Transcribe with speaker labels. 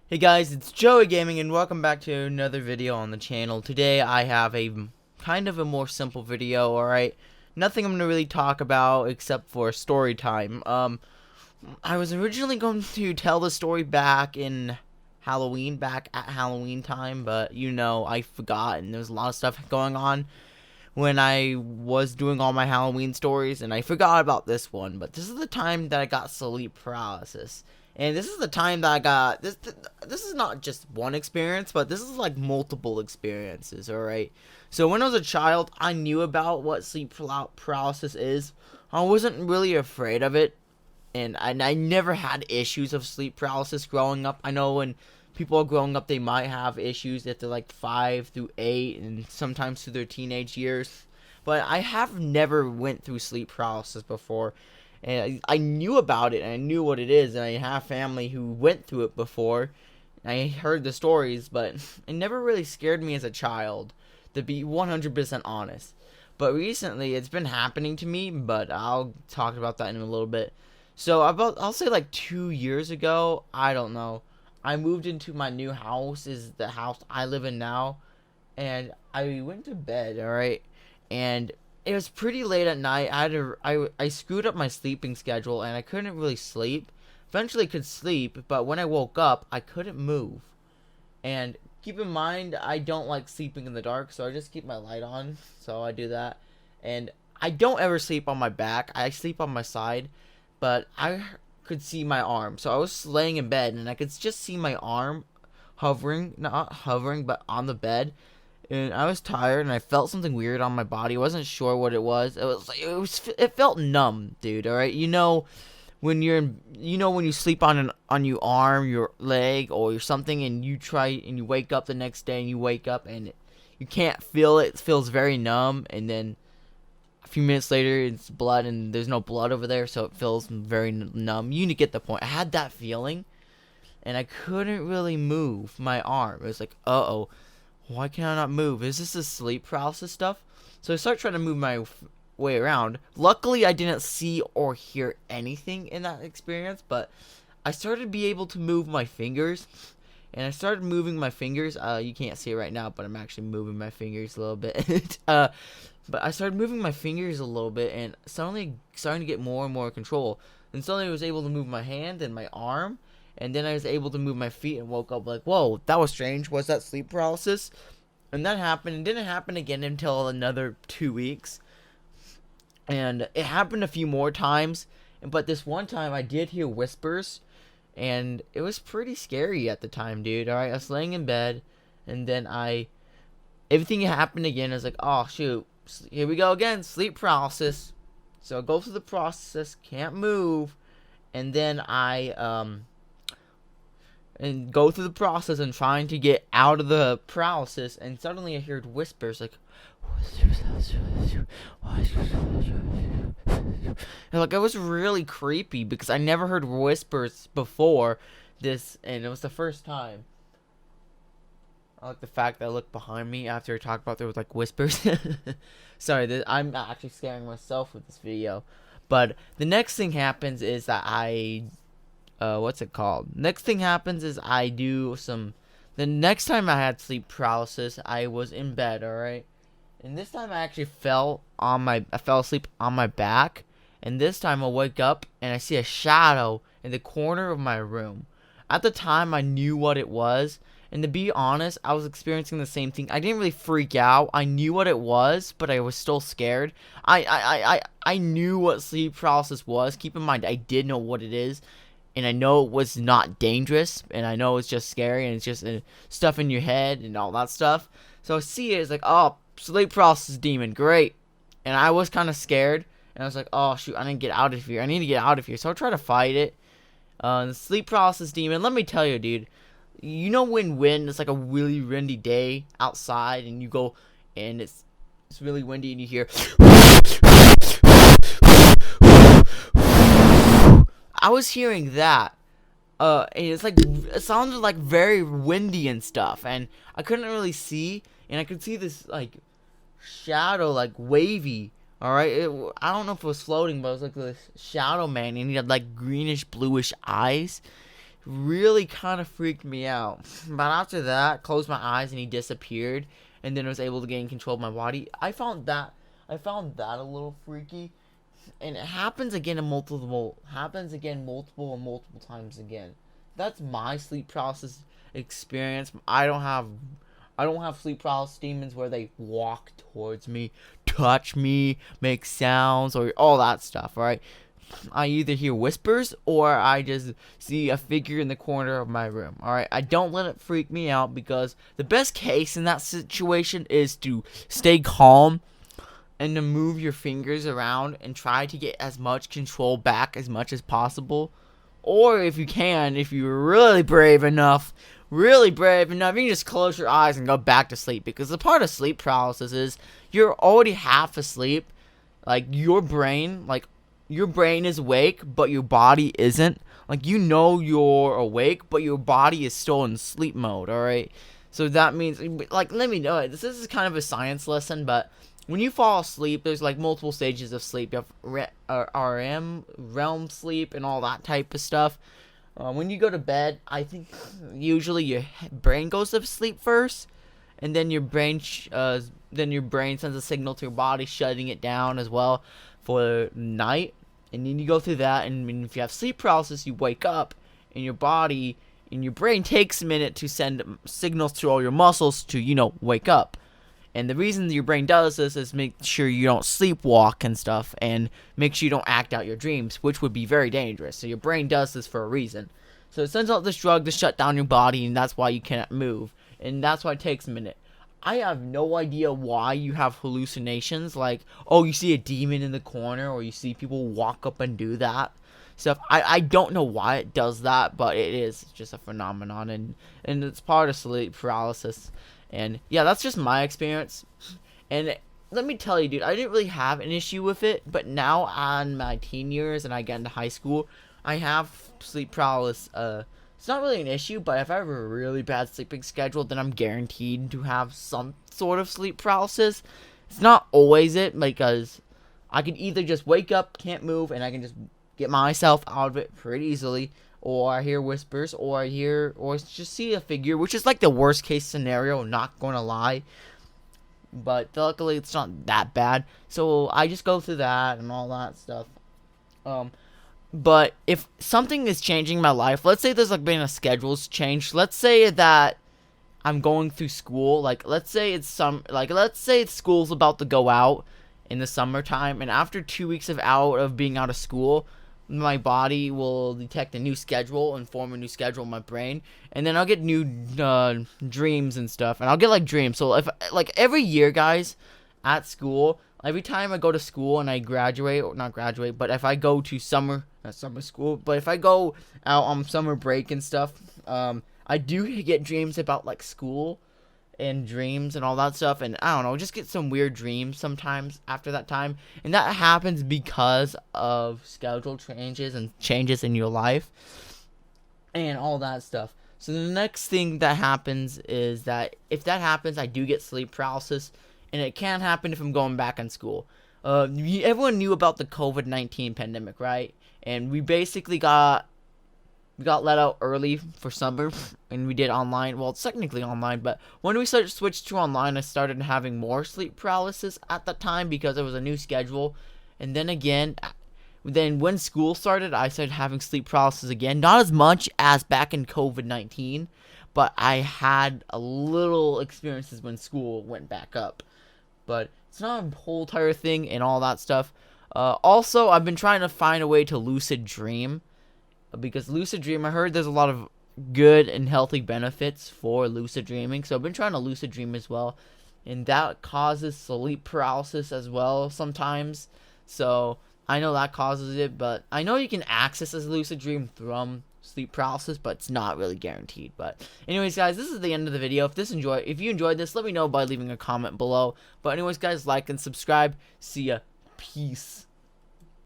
Speaker 1: Hey guys, it's Joey Gaming and welcome back to another video on the channel. Today I have a kind of a more simple video, alright? Nothing I'm gonna really talk about except for story time. I was originally going to tell the story back at Halloween time, but you know, I forgot and there was a lot of stuff going on when I was doing all my Halloween stories, and I forgot about this one. But this is the time that I got sleep paralysis. And this is the time that I got this is not just one experience, but this is like multiple experiences, alright? So when I was a child, I knew about what sleep paralysis is. I wasn't really afraid of it, and I never had issues of sleep paralysis growing up. I know when people are growing up, they might have issues if they're like 5 through 8 and sometimes through their teenage years. But I have never went through sleep paralysis before. And I knew about it, and I knew what it is, and I have family who went through it before. I heard the stories, but it never really scared me as a child, to be 100% honest. But recently, it's been happening to me, but I'll talk about that in a little bit. So, I'll say like 2 years ago, I don't know, I moved into my new house, is the house I live in now, and I went to bed, alright, and it was pretty late at night. I screwed up my sleeping schedule and I couldn't really sleep. Eventually could sleep, but when I woke up, I couldn't move. And keep in mind, I don't like sleeping in the dark, so I just keep my light on. So I do that. And I don't ever sleep on my back. I sleep on my side, but I could see my arm. So I was laying in bed and I could just see my arm hovering, not hovering, but on the bed. And I was tired, and I felt something weird on my body. I wasn't sure what it was. It felt numb, dude. All right, you know when when you sleep on your arm, your leg, or something, and you wake up the next day, and you wake up and you can't feel it. It feels very numb, and then a few minutes later, it's blood, and there's no blood over there, so it feels very numb. You get the point. I had that feeling, and I couldn't really move my arm. It was like, uh-oh. Why can I not move? Is this the sleep paralysis stuff? So I start trying to move my way around. Luckily, I didn't see or hear anything in that experience, but I started to be able to move my fingers. And I started moving my fingers. You can't see it right now, but I'm actually moving my fingers a little bit. But I started moving my fingers a little bit, and suddenly starting to get more and more control. And suddenly I was able to move my hand and my arm. And then I was able to move my feet and woke up like, whoa, that was strange. Was that sleep paralysis? And that happened. And didn't happen again until another 2 weeks. And it happened a few more times. But this one time I did hear whispers. And it was pretty scary at the time, dude. Alright, I was laying in bed. And then everything happened again. I was like, oh, shoot. Here we go again. Sleep paralysis. So I go through the process. Can't move. And then and go through the process and trying to get out of the paralysis, and suddenly I heard whispers like, and like, it was really creepy because I never heard whispers before this, and it was the first time. I like the fact that I looked behind me after I talked about there was like whispers. Sorry, I'm actually scaring myself with this video. But the next thing happens is that what's it called? Next thing happens is the next time I had sleep paralysis, I was in bed, alright? And this time I actually fell asleep on my back. And this time I wake up and I see a shadow in the corner of my room. At the time I knew what it was. And to be honest, I was experiencing the same thing. I didn't really freak out. I knew what it was, but I was still scared. I knew what sleep paralysis was. Keep in mind, I did know what it is. And I know it was not dangerous, and I know it's just scary, and it's just stuff in your head and all that stuff. So I see it, it's like, oh, sleep paralysis demon, great. And I was kind of scared, and I was like, oh, shoot, I need to get out of here. I need to get out of here. So I try to fight it. The sleep paralysis demon, let me tell you, dude. You know when it's like a really windy day outside, and you go, and it's really windy, and you hear... I was hearing that, and it sounded like very windy and stuff, and I couldn't really see, and I could see this like shadow, like wavy. All right, I don't know if it was floating, but it was like this shadow man, and he had like greenish bluish eyes. really kind of freaked me out. But after that, closed my eyes and he disappeared, and then I was able to gain control of my body. I found that a little freaky, and it happens again multiple and multiple times again. That's my sleep paralysis experience. I don't have sleep paralysis demons where they walk towards me, touch me, make sounds, or all that stuff, right? I either hear whispers or I just see a figure in the corner of my room, alright? I don't let it freak me out, because the best case in that situation is to stay calm and to move your fingers around and try to get as much control back as much as possible. Or if you can, if you're really brave enough, you can just close your eyes and go back to sleep. Because the part of sleep paralysis is you're already half asleep. Like, your brain is awake, but your body isn't. Like, you know you're awake, but your body is still in sleep mode, alright? So that means, like, let me know. This is kind of a science lesson, but when you fall asleep, there's, like, multiple stages of sleep. You have REM sleep, and all that type of stuff. When you go to bed, I think usually your brain goes to sleep first, and then your brain sends a signal to your body, shutting it down as well for night. And then you go through that, and if you have sleep paralysis, you wake up, and your body and your brain takes a minute to send signals to all your muscles to, wake up. And the reason your brain does this is make sure you don't sleepwalk and stuff, and make sure you don't act out your dreams, which would be very dangerous. So your brain does this for a reason. So it sends out this drug to shut down your body, and that's why you cannot move. And that's why it takes a minute. I have no idea why you have hallucinations, like, oh, you see a demon in the corner, or you see people walk up and do that stuff. I don't know why it does that, but it is just a phenomenon, and it's part of sleep paralysis. And yeah, that's just my experience. And let me tell you, dude, I didn't really have an issue with it, but now on my teen years and I get into high school, I have sleep paralysis. It's not really an issue, but if I have a really bad sleeping schedule, then I'm guaranteed to have some sort of sleep paralysis. It's not always it, because I can either just wake up, can't move, and I can just get myself out of it pretty easily, or I hear whispers, or just see a figure, which is like the worst case scenario, not gonna lie. But luckily it's not that bad. So I just go through that and all that stuff. But if something is changing my life, let's say there's been a schedule's change. Let's say that I'm going through school. Let's say school's about to go out in the summertime, and after 2 weeks of being out of school, my body will detect a new schedule and form a new schedule in my brain, and then I'll get new dreams and stuff, and I'll get dreams. So if every year, guys, at school, every time I go to school and I graduate, or not graduate, but if I go to not summer school, but if I go out on summer break and stuff, I do get dreams about school and dreams and all that stuff, and I don't know, just get some weird dreams sometimes after that time, and that happens because of schedule changes and changes in your life and all that stuff. So the next thing that happens is that if that happens, I do get sleep paralysis, and it can happen if I'm going back in school. Everyone knew about the COVID-19 pandemic, right? And we basically got let out early for summer, and we did online. Well, it's technically online, but when we switched to online, I started having more sleep paralysis at that time because it was a new schedule. And then when school started, I started having sleep paralysis again. Not as much as back in COVID-19, but I had a little experiences when school went back up. But it's not a whole entire thing and all that stuff. Also, I've been trying to find a way to lucid dream, because lucid dream, I heard there's a lot of good and healthy benefits for lucid dreaming. So I've been trying to lucid dream as well, and that causes sleep paralysis as well sometimes. So I know that causes it, but I know you can access a lucid dream from sleep paralysis, but it's not really guaranteed. But anyways, guys, this is the end of the video. If you enjoyed this, let me know by leaving a comment below. But anyways, guys, like and subscribe. See ya. Peace.